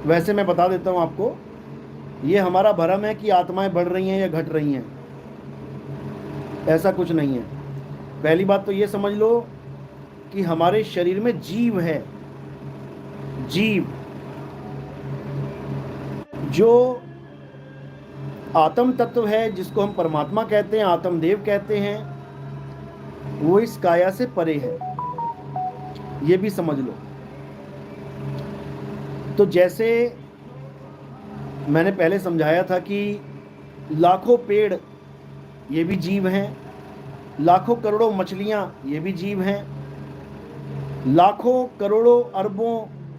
वैसे मैं बता देता हूँ आपको, ये हमारा भ्रम है कि आत्माएं बढ़ रही हैं या घट रही हैं। ऐसा कुछ नहीं है। पहली बात तो ये समझ लो कि हमारे शरीर में जीव है। जीव जो आत्म तत्व है, जिसको हम परमात्मा कहते हैं, आत्मदेव कहते हैं, वो इस काया से परे है। ये भी समझ लो। तो जैसे मैंने पहले समझाया था कि लाखों पेड़ ये भी जीव हैं, लाखों करोड़ों मछलियां ये भी जीव हैं, लाखों करोड़ों अरबों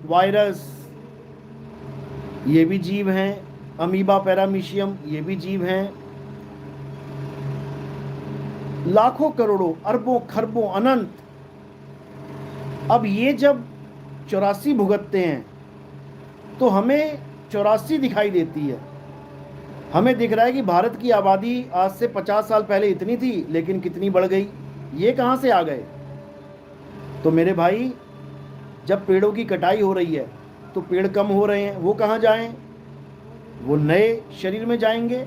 वायरस ये भी जीव हैं, अमीबा पैरामीशियम ये भी जीव हैं, लाखों करोड़ों अरबों खरबों अनंत। अब ये जब 84 भुगतते हैं तो हमें 84 दिखाई देती है। हमें दिख रहा है कि भारत की आबादी आज से 50 साल पहले इतनी थी, लेकिन कितनी बढ़ गई, ये कहाँ से आ गए। तो मेरे भाई, जब पेड़ों की कटाई हो रही है तो पेड़ कम हो रहे हैं, वो कहाँ जाएं? वो नए शरीर में जाएंगे।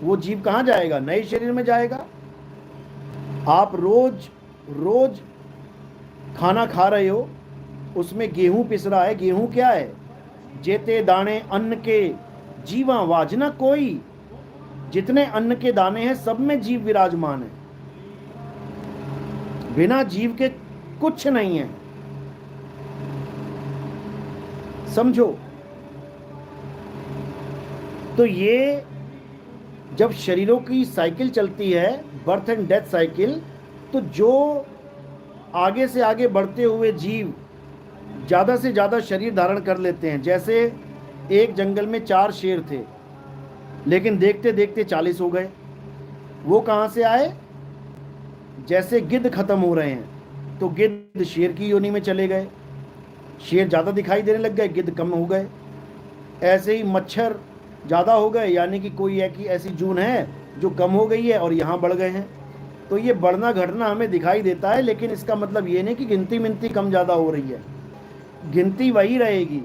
वो जीव कहाँ जाएगा? नए शरीर में जाएगा। आप रोज रोज खाना खा रहे हो, उसमें गेहूं पिस रहा है। गेहूं क्या है? जेते दाने अन्न के जीवा वाजना कोई। जितने अन्न के दाने हैं सब में जीव विराजमान है। बिना जीव के कुछ नहीं है, समझो। तो ये जब शरीरों की साइकिल चलती है, बर्थ एंड डेथ साइकिल, तो जो आगे से आगे बढ़ते हुए जीव ज़्यादा से ज़्यादा शरीर धारण कर लेते हैं। जैसे एक जंगल में 4 शेर थे, लेकिन देखते देखते 40 हो गए। वो कहाँ से आए? जैसे गिद्ध खत्म हो रहे हैं तो गिद्ध शेर की योनि में चले गए, शेर ज़्यादा दिखाई देने लग गए, गिद्ध कम हो गए। ऐसे ही मच्छर ज़्यादा हो गए, यानी कि कोई ऐसी जून है जो कम हो गई है और यहाँ बढ़ गए हैं। तो ये बढ़ना घटना हमें दिखाई देता है, लेकिन इसका मतलब ये नहीं कि गिनती मिनती कम ज़्यादा हो रही है। गिनती वही रहेगी,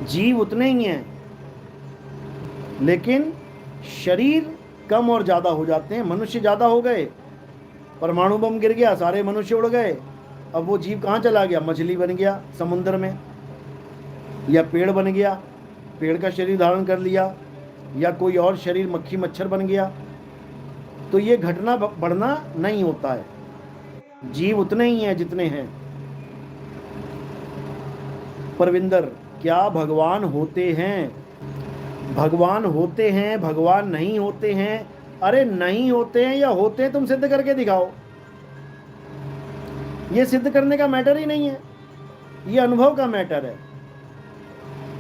जीव उतने ही हैं, लेकिन शरीर कम और ज़्यादा हो जाते हैं। मनुष्य ज़्यादा हो गए, परमाणु बम गिर गया, सारे मनुष्य उड़ गए। अब वो जीव कहाँ चला गया? मछली बन गया समुद्र में, या पेड़ बन गया, पेड़ का शरीर धारण कर लिया, या कोई और शरीर मक्खी मच्छर बन गया। तो ये घटना बढ़ना नहीं होता है, जीव उतने ही हैं जितने हैं। परविंदर, क्या भगवान होते हैं? भगवान होते हैं, भगवान नहीं होते हैं? अरे नहीं होते हैं या होते हैं, तुम सिद्ध करके दिखाओ। ये सिद्ध करने का मैटर ही नहीं है, ये अनुभव का मैटर है।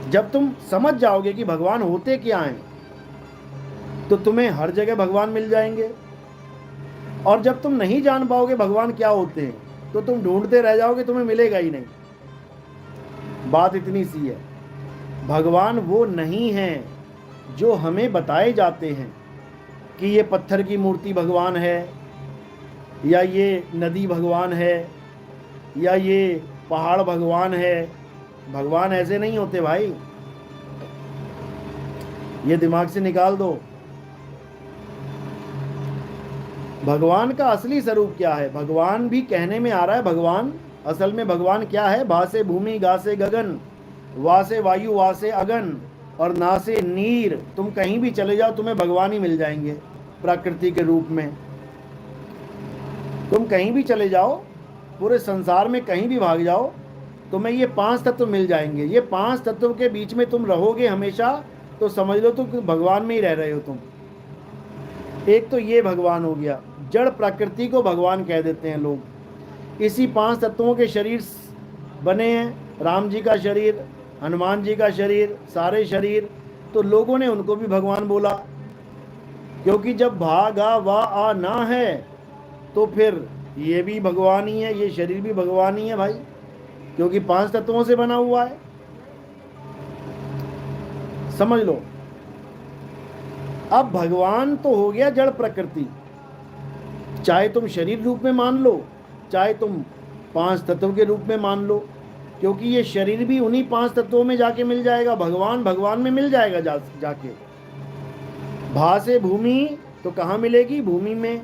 जब तुम समझ जाओगे कि भगवान होते क्या हैं, तो तुम्हें हर जगह भगवान मिल जाएंगे। और जब तुम नहीं जान पाओगे भगवान क्या होते हैं, तो तुम ढूंढते रह जाओगे, तुम्हें मिलेगा ही नहीं। बात इतनी सी है। भगवान वो नहीं है जो हमें बताए जाते हैं कि ये पत्थर की मूर्ति भगवान है, या ये नदी भगवान है, या ये पहाड़ भगवान है। भगवान ऐसे नहीं होते भाई, ये दिमाग से निकाल दो। भगवान का असली स्वरूप क्या है? भगवान भी कहने में आ रहा है भगवान, असल में भगवान क्या है? भा से भूमि, गा से गगन, वा से वायु, वा से अगन, और ना से नीर। तुम कहीं भी चले जाओ तुम्हें भगवान ही मिल जाएंगे प्रकृति के रूप में। तुम कहीं भी चले जाओ, पूरे संसार में कहीं भी भाग जाओ, तुम्हें ये 5 तत्व मिल जाएंगे। ये 5 तत्वों के बीच में तुम रहोगे हमेशा, तो समझ लो तुम भगवान में ही रह रहे हो तुम। एक तो ये भगवान हो गया, जड़ प्रकृति को भगवान कह देते हैं लोग। इसी 5 तत्वों के शरीर बने हैं, राम जी का शरीर, हनुमान जी का शरीर, सारे शरीर। तो लोगों ने उनको भी भगवान बोला, क्योंकि जब भा गा वा आ ना है तो फिर ये भी भगवान ही है, ये शरीर भी भगवान ही है भाई, क्योंकि 5 तत्वों से बना हुआ है। समझ लो। अब भगवान तो हो गया जड़ प्रकृति, चाहे तुम शरीर रूप में मान लो, चाहे तुम 5 तत्व के रूप में मान लो। क्योंकि ये शरीर भी उन्हीं 5 तत्वों में जाके मिल जाएगा, भगवान भगवान में मिल जाएगा जाके। भा से भूमि तो कहाँ मिलेगी? भूमि में।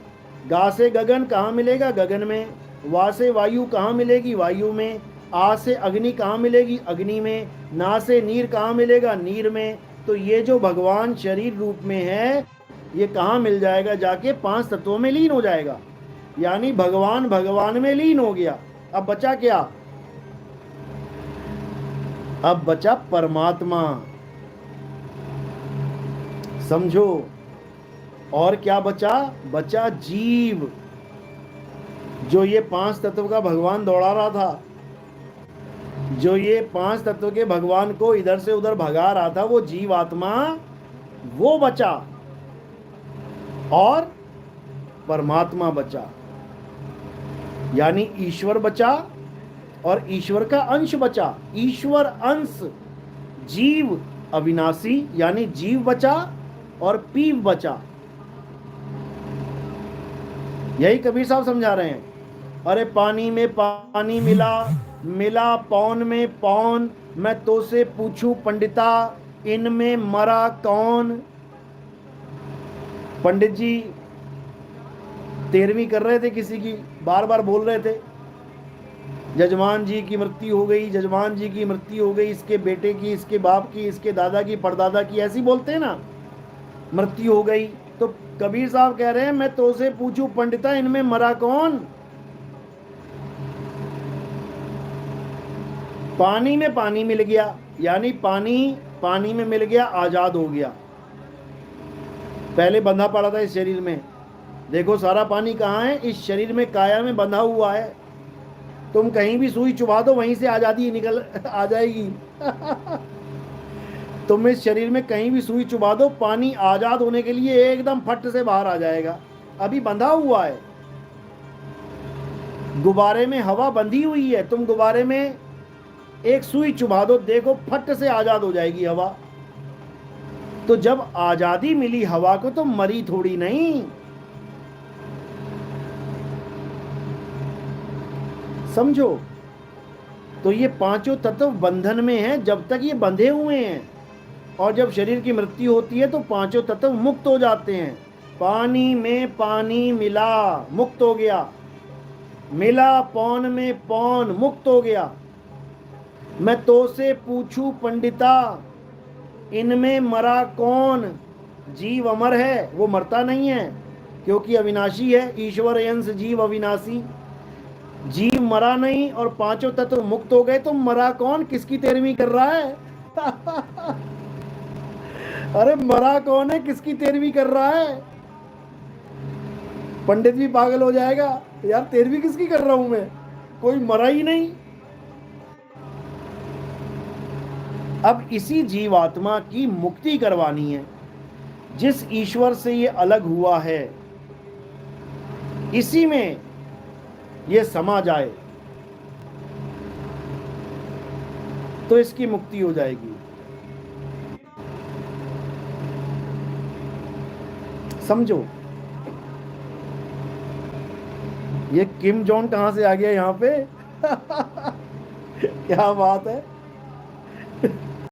गा से गगन कहाँ मिलेगा? गगन में। वा से वायु कहाँ मिलेगी? वायु में। आ से अग्नि कहाँ मिलेगी? अग्नि में। ना से नीर कहाँ मिलेगा? नीर में। तो ये जो भगवान शरीर रूप में है, ये कहाँ मिल जाएगा? जाके 5 तत्वों में लीन हो जाएगा। यानी भगवान भगवान में लीन हो गया। अब बचा क्या? अब बचा परमात्मा। समझो। और क्या बचा? बचा जीव, जो ये 5 तत्व का भगवान दौड़ा रहा था, जो ये 5 तत्व के भगवान को इधर से उधर भगा रहा था, वो जीव आत्मा, वो बचा। और परमात्मा बचा, यानी ईश्वर बचा और ईश्वर का अंश बचा। ईश्वर अंश जीव अविनाशी, यानी जीव बचा और पीव बचा। यही कबीर साहब समझा रहे हैं। अरे पानी में पानी मिला, मिला पौन में पौन, मैं तो से पूछूं पंडिता, इनमें मरा कौन? पंडित जी 13वीं कर रहे थे किसी की, बार बार बोल रहे थे, जजमान जी की मृत्यु हो गई, जजमान जी की मृत्यु हो गई, इसके बेटे की, इसके बाप की, इसके दादा की, परदादा की, ऐसी बोलते हैं ना, मृत्यु हो गई। तो कबीर साहब कह रहे हैं, मैं तो से पूछूं पंडिता, इनमें मरा कौन? पानी में पानी मिल गया, यानी पानी पानी में मिल गया, आजाद हो गया। पहले बंधा पड़ा था इस शरीर में, देखो सारा पानी कहाँ है? इस शरीर में, काया में बंधा हुआ है। तुम कहीं भी सुई चुभा दो, वहीं से आजादी निकल आ जाएगी। तुम इस शरीर में कहीं भी सुई चुभा दो, पानी आजाद होने के लिए एकदम फट से बाहर आ जाएगा। अभी बंधा हुआ है। गुब्बारे में हवा बंधी हुई है, तुम गुब्बारे में एक सुई चुभा दो, देखो फट से आजाद हो जाएगी हवा। तो जब आजादी मिली हवा को, तो मरी थोड़ी नहीं। समझो। तो ये 5 तत्व बंधन में हैं, जब तक ये बंधे हुए हैं, और जब शरीर की मृत्यु होती है तो 5 तत्व मुक्त हो जाते हैं। पानी में पानी मिला, मुक्त हो गया। मिला पौन में पौन, मुक्त हो गया। मैं तो से पूछूं पंडिता, इनमें मरा कौन? जीव अमर है, वो मरता नहीं है, क्योंकि अविनाशी है। ईश्वर अंश जीव अविनाशी, जीव मरा नहीं और 5 तत्व मुक्त हो गए। तो मरा कौन? किसकी 13वीं कर रहा है? अरे मरा कौन है? किसकी 13वीं कर रहा है? पंडित भी पागल हो जाएगा, यार 13वीं किसकी कर रहा हूं मैं? कोई मरा ही नहीं। अब इसी जीवात्मा की मुक्ति करवानी है। जिस ईश्वर से ये अलग हुआ है, इसी में ये समा जाए तो इसकी मुक्ति हो जाएगी। समझो। ये किम जॉन कहां से आ गया यहां पे? क्या बात है।